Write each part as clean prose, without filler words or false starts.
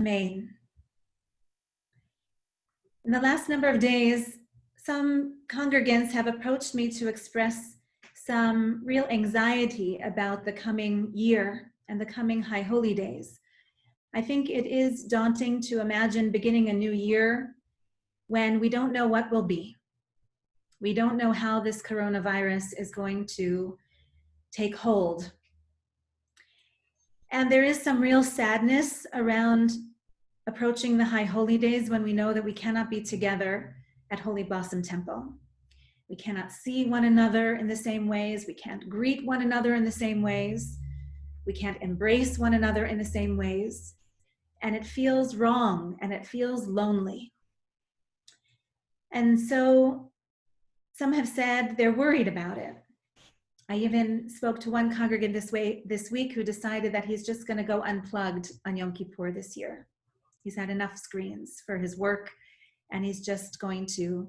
Amen. In the last number of days, some congregants have approached me to express some real anxiety about the coming year and the coming High Holy Days. I think it is daunting to imagine beginning a new year when we don't know what will be. We don't know how this coronavirus is going to take hold. And there is some real sadness around approaching the High Holy Days when we know that we cannot be together at Holy Blossom Temple. We cannot see one another in the same ways. We can't greet one another in the same ways. We can't embrace one another in the same ways. And it feels wrong and it feels lonely. And so some have said they're worried about it. I even spoke to one congregant this week who decided that he's just going to go unplugged on Yom Kippur this year. He's had enough screens for his work, and he's just going to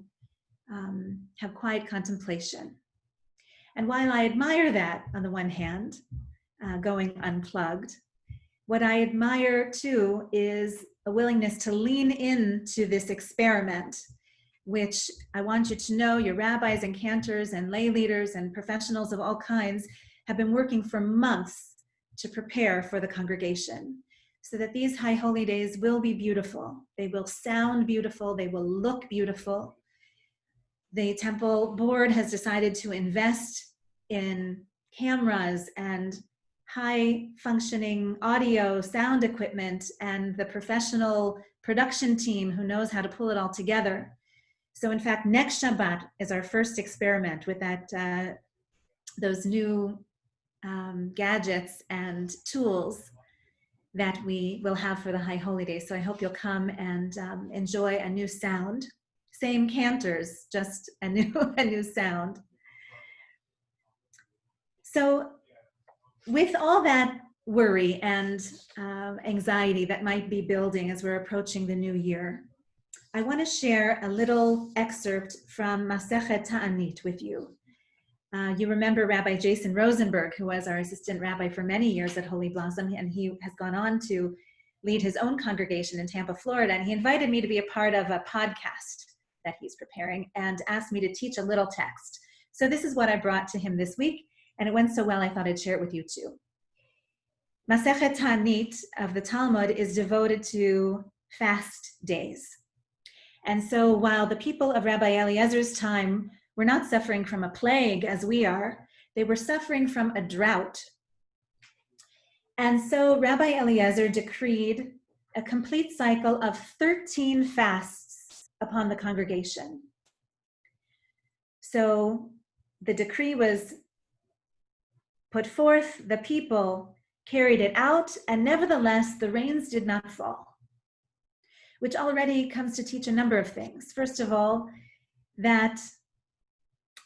have quiet contemplation. And while I admire that on the one hand, going unplugged, what I admire too is a willingness to lean into this experiment, which I want you to know your rabbis and cantors and lay leaders and professionals of all kinds have been working for months to prepare for the congregation so that these High Holy Days will be beautiful. They will sound beautiful. They will look beautiful. The temple board has decided to invest in cameras and high functioning audio, sound equipment, and the professional production team who knows how to pull it all together. So in fact, next Shabbat is our first experiment with that, those new gadgets and tools that we will have for the High Holy Days. So I hope you'll come and enjoy a new sound. Same cantors, just a new sound. So with all that worry and anxiety that might be building as we're approaching the new year, I want to share a little excerpt from Masechet Ta'anit with you. You remember Rabbi Jason Rosenberg, who was our assistant rabbi for many years at Holy Blossom, and he has gone on to lead his own congregation in Tampa, Florida, and he invited me to be a part of a podcast that he's preparing and asked me to teach a little text. So this is what I brought to him this week, and it went so well I thought I'd share it with you too. Masechet Ta'anit of the Talmud is devoted to fast days. And so while the people of Rabbi Eliezer's time were not suffering from a plague as we are, they were suffering from a drought. And so Rabbi Eliezer decreed a complete cycle of 13 fasts upon the congregation. So the decree was put forth, the people carried it out, and nevertheless, the rains did not fall, which already comes to teach a number of things. First of all, that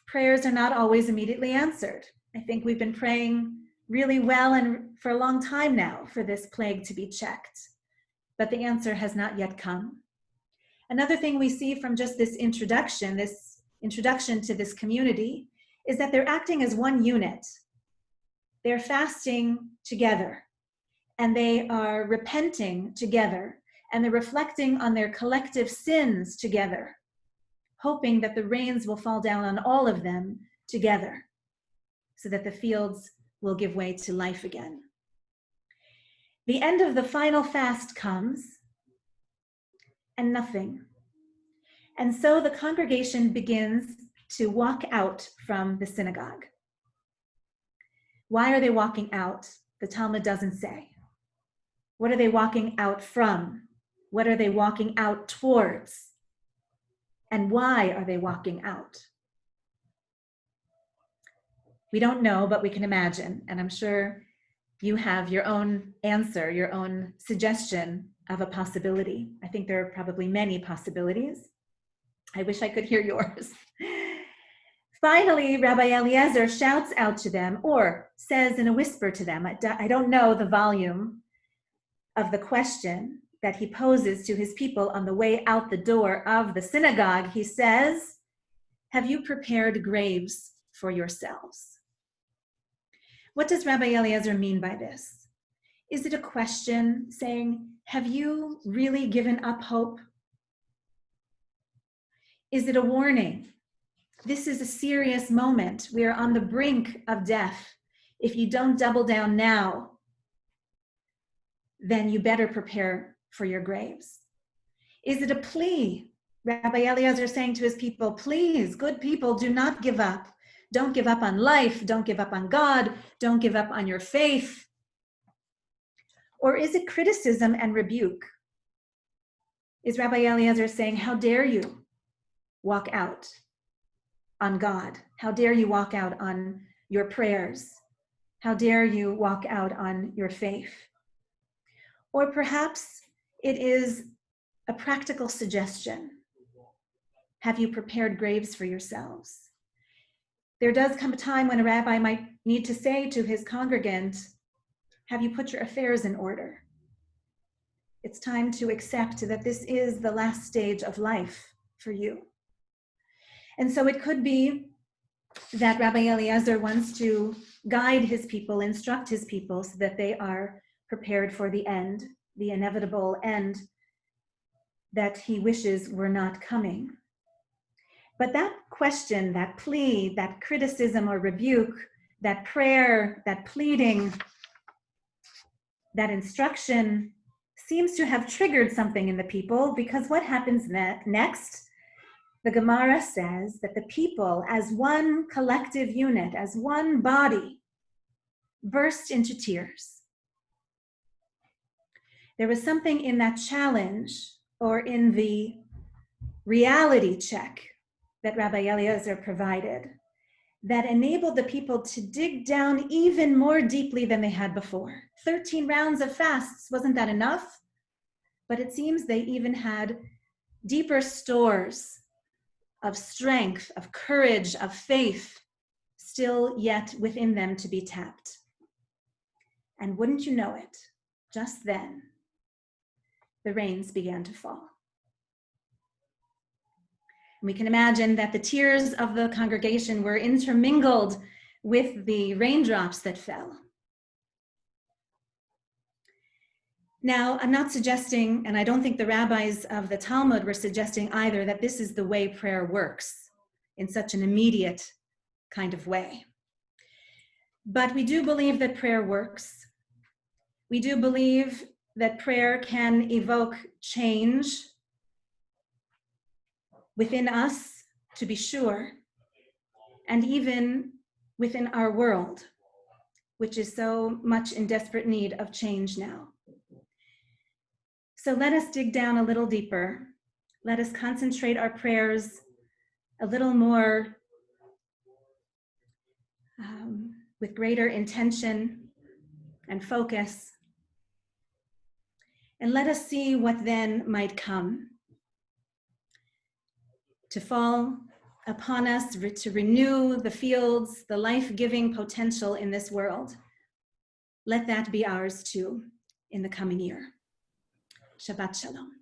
prayers are not always immediately answered. I think we've been praying really well and for a long time now for this plague to be checked, but the answer has not yet come. Another thing we see from just this introduction to this community, is that they're acting as one unit. They're fasting together, and they are repenting together, and they're reflecting on their collective sins together, hoping that the rains will fall down on all of them together so that the fields will give way to life again. The end of the final fast comes, and nothing. And so the congregation begins to walk out from the synagogue. Why are they walking out? The Talmud doesn't say. What are they walking out from? What are they walking out towards? And why are they walking out? We don't know, but we can imagine. And I'm sure you have your own answer, your own suggestion of a possibility. I think there are probably many possibilities. I wish I could hear yours. Finally, Rabbi Eliezer shouts out to them, or says in a whisper to them. I don't know the volume of the question that he poses to his people on the way out the door of the synagogue. He says, "Have you prepared graves for yourselves?" What does Rabbi Eliezer mean by this? Is it a question saying, Have you really given up hope? Is it a warning? This is a serious moment. We are on the brink of death. If you don't double down now, then you better prepare for your graves. Is it a plea? Rabbi Eliezer is saying to his people, please, good people, do not give up. Don't give up on life. Don't give up on God. Don't give up on your faith. Or is it criticism and rebuke? Is Rabbi Eliezer saying, how dare you walk out on God? How dare you walk out on your prayers? How dare you walk out on your faith? Or perhaps it is a practical suggestion. Have you prepared graves for yourselves? There does come a time when a rabbi might need to say to his congregant, have you put your affairs in order? It's time to accept that this is the last stage of life for you. And so it could be that Rabbi Eliezer wants to guide his people, instruct his people so that they are prepared for the end, the inevitable end that he wishes were not coming. But that question, that plea, that criticism or rebuke, that prayer, that pleading, that instruction seems to have triggered something in the people, because what happens next? The Gemara says that the people, as one collective unit, as one body, burst into tears. There was something in that challenge, or in the reality check that Rabbi Eliezer provided, that enabled the people to dig down even more deeply than they had before. 13 rounds of fasts, wasn't that enough? But it seems they even had deeper stores of strength, of courage, of faith, still yet within them to be tapped. And wouldn't you know it, just then, the rains began to fall. And we can imagine that the tears of the congregation were intermingled with the raindrops that fell. Now, I'm not suggesting, and I don't think the rabbis of the Talmud were suggesting either, that this is the way prayer works in such an immediate kind of way. But we do believe that prayer works. We do believe that prayer can evoke change within us, to be sure, and even within our world, which is so much in desperate need of change now. So let us dig down a little deeper. Let us concentrate our prayers a little more with greater intention and focus. And let us see what then might come to fall upon us, to renew the fields, the life-giving potential in this world. Let that be ours too in the coming year. Shabbat Shalom.